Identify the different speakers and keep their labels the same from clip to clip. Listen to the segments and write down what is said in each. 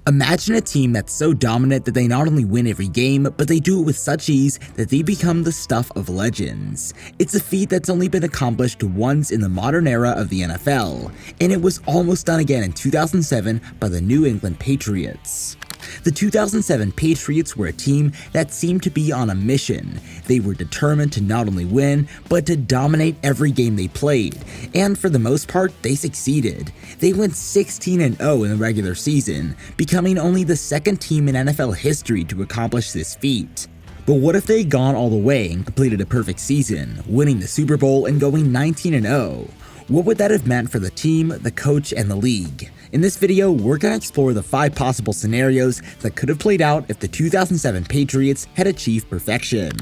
Speaker 1: Imagine a team that's so dominant that they not only win every game, but they do it with such ease that they become the stuff of legends. It's a feat that's only been accomplished once in the modern era of the NFL, and it was almost done again in 2007 by the New England Patriots. The 2007 Patriots were a team that seemed to be on a mission. They were determined to not only win, but to dominate every game they played, and for the most part, they succeeded. They went 16-0 in the regular season, becoming only the second team in NFL history to accomplish this feat. But what if they had gone all the way and completed a perfect season, winning the Super Bowl and going 19-0? What would that have meant for the team, the coach, and the league? In this video, we're going to explore the 5 possible scenarios that could have played out if the 2007 Patriots had achieved perfection.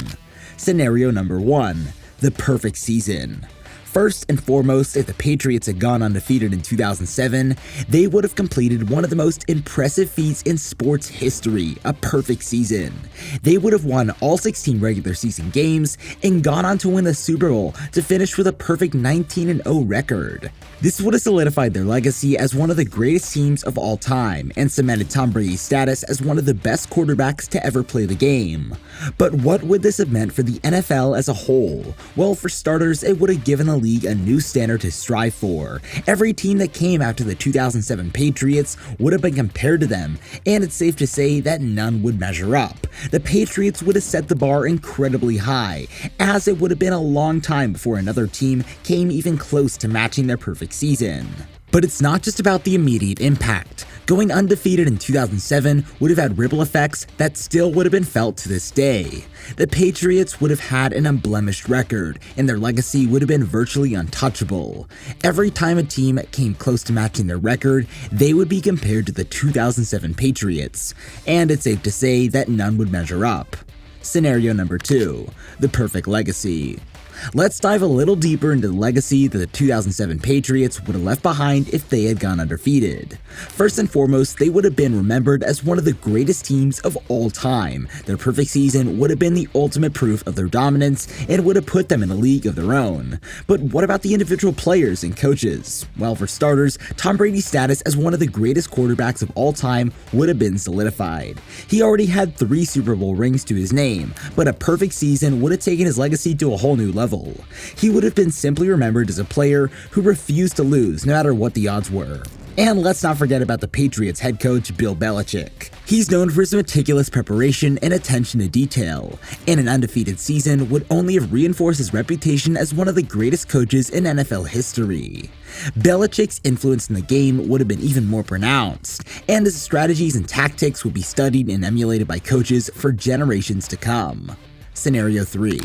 Speaker 1: Scenario number 1, the perfect season. First and foremost, if the Patriots had gone undefeated in 2007, they would have completed one of the most impressive feats in sports history, a perfect season. They would have won all 16 regular season games and gone on to win the Super Bowl to finish with a perfect 19-0 record. This would have solidified their legacy as one of the greatest teams of all time and cemented Tom Brady's status as one of the best quarterbacks to ever play the game. But what would this have meant for the NFL as a whole? Well, for starters, it would have given the league a new standard to strive for. Every team that came after the 2007 Patriots would have been compared to them, and it's safe to say that none would measure up. The Patriots would have set the bar incredibly high, as it would have been a long time before another team came even close to matching their perfect season. But it's not just about the immediate impact. Going undefeated in 2007 would have had ripple effects that still would have been felt to this day. The Patriots would have had an unblemished record, and their legacy would have been virtually untouchable. Every time a team came close to matching their record, they would be compared to the 2007 Patriots, and it's safe to say that none would measure up. Scenario number 2, the perfect legacy. Let's dive a little deeper into the legacy that the 2007 Patriots would have left behind if they had gone undefeated. First and foremost, they would have been remembered as one of the greatest teams of all time. Their perfect season would have been the ultimate proof of their dominance and would have put them in a league of their own. But what about the individual players and coaches? Well, for starters, Tom Brady's status as one of the greatest quarterbacks of all time would have been solidified. He already had 3 Super Bowl rings to his name, but a perfect season would have taken his legacy to a whole new level. He would have been simply remembered as a player who refused to lose no matter what the odds were. And let's not forget about the Patriots head coach Bill Belichick. He's known for his meticulous preparation and attention to detail, and an undefeated season would only have reinforced his reputation as one of the greatest coaches in NFL history. Belichick's influence in the game would have been even more pronounced, and his strategies and tactics would be studied and emulated by coaches for generations to come. Scenario 3,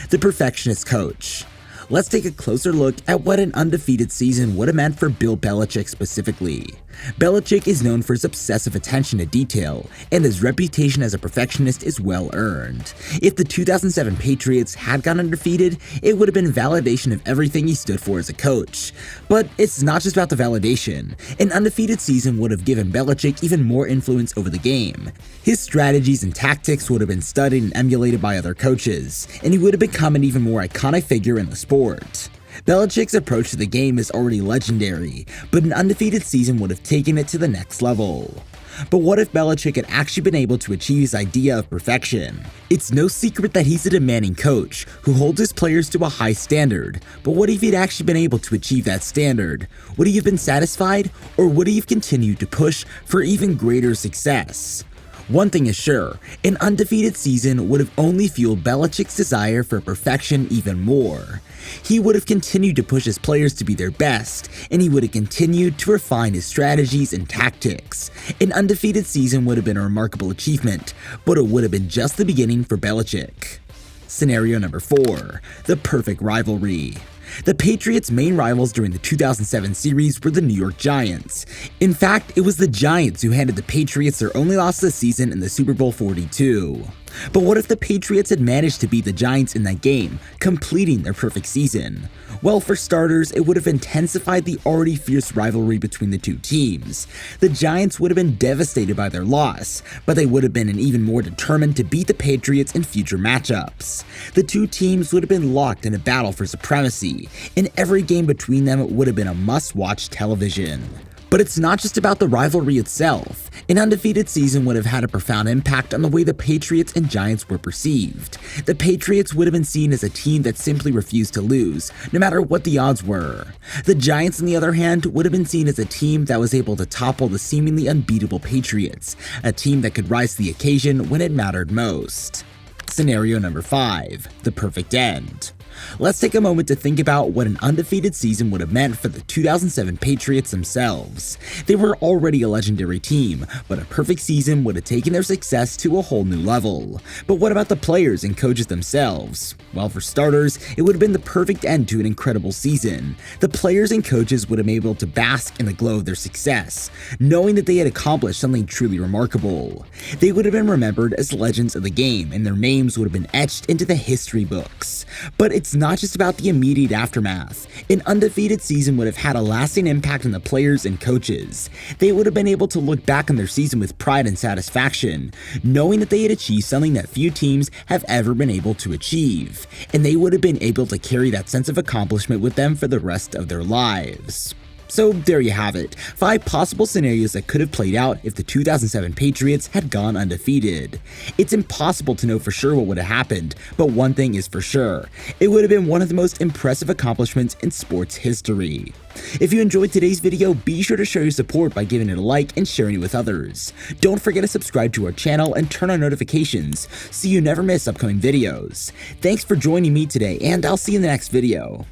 Speaker 1: the perfectionist coach. Let's take a closer look at what an undefeated season would have meant for Bill Belichick specifically. Belichick is known for his obsessive attention to detail, and his reputation as a perfectionist is well earned. If the 2007 Patriots had gone undefeated, it would have been validation of everything he stood for as a coach. But it's not just about the validation. An undefeated season would have given Belichick even more influence over the game. His strategies and tactics would have been studied and emulated by other coaches, and he would have become an even more iconic figure in the sport. Belichick's approach to the game is already legendary, but an undefeated season would have taken it to the next level. But what if Belichick had actually been able to achieve his idea of perfection? It's no secret that he's a demanding coach who holds his players to a high standard, but what if he'd actually been able to achieve that standard? Would he have been satisfied, or would he have continued to push for even greater success? One thing is sure, an undefeated season would have only fueled Belichick's desire for perfection even more. He would have continued to push his players to be their best, and he would have continued to refine his strategies and tactics. An undefeated season would have been a remarkable achievement, but it would have been just the beginning for Belichick. Scenario number 4, the perfect rivalry. The Patriots' main rivals during the 2007 series were the New York Giants. In fact, it was the Giants who handed the Patriots their only loss of the season in the Super Bowl 42. But what if the Patriots had managed to beat the Giants in that game, completing their perfect season? Well, for starters, it would have intensified the already fierce rivalry between the two teams. The Giants would have been devastated by their loss, but they would have been even more determined to beat the Patriots in future matchups. The two teams would have been locked in a battle for supremacy, and every game between them would have been a must-watch television. But it's not just about the rivalry itself. An undefeated season would have had a profound impact on the way the Patriots and Giants were perceived. The Patriots would have been seen as a team that simply refused to lose, no matter what the odds were. The Giants, on the other hand, would have been seen as a team that was able to topple the seemingly unbeatable Patriots, a team that could rise to the occasion when it mattered most. Scenario number 5, the perfect end. Let's take a moment to think about what an undefeated season would have meant for the 2007 Patriots themselves. They were already a legendary team, but a perfect season would have taken their success to a whole new level. But what about the players and coaches themselves? Well, for starters, it would have been the perfect end to an incredible season. The players and coaches would have been able to bask in the glow of their success, knowing that they had accomplished something truly remarkable. They would have been remembered as legends of the game, and their names would have been etched into the history books. But it's not just about the immediate aftermath. An undefeated season would have had a lasting impact on the players and coaches. They would have been able to look back on their season with pride and satisfaction, knowing that they had achieved something that few teams have ever been able to achieve, and they would have been able to carry that sense of accomplishment with them for the rest of their lives. So there you have it, 5 possible scenarios that could have played out if the 2007 Patriots had gone undefeated. It's impossible to know for sure what would have happened, but one thing is for sure, it would have been one of the most impressive accomplishments in sports history. If you enjoyed today's video, be sure to show your support by giving it a like and sharing it with others. Don't forget to subscribe to our channel and turn on notifications so you never miss upcoming videos. Thanks for joining me today, and I'll see you in the next video.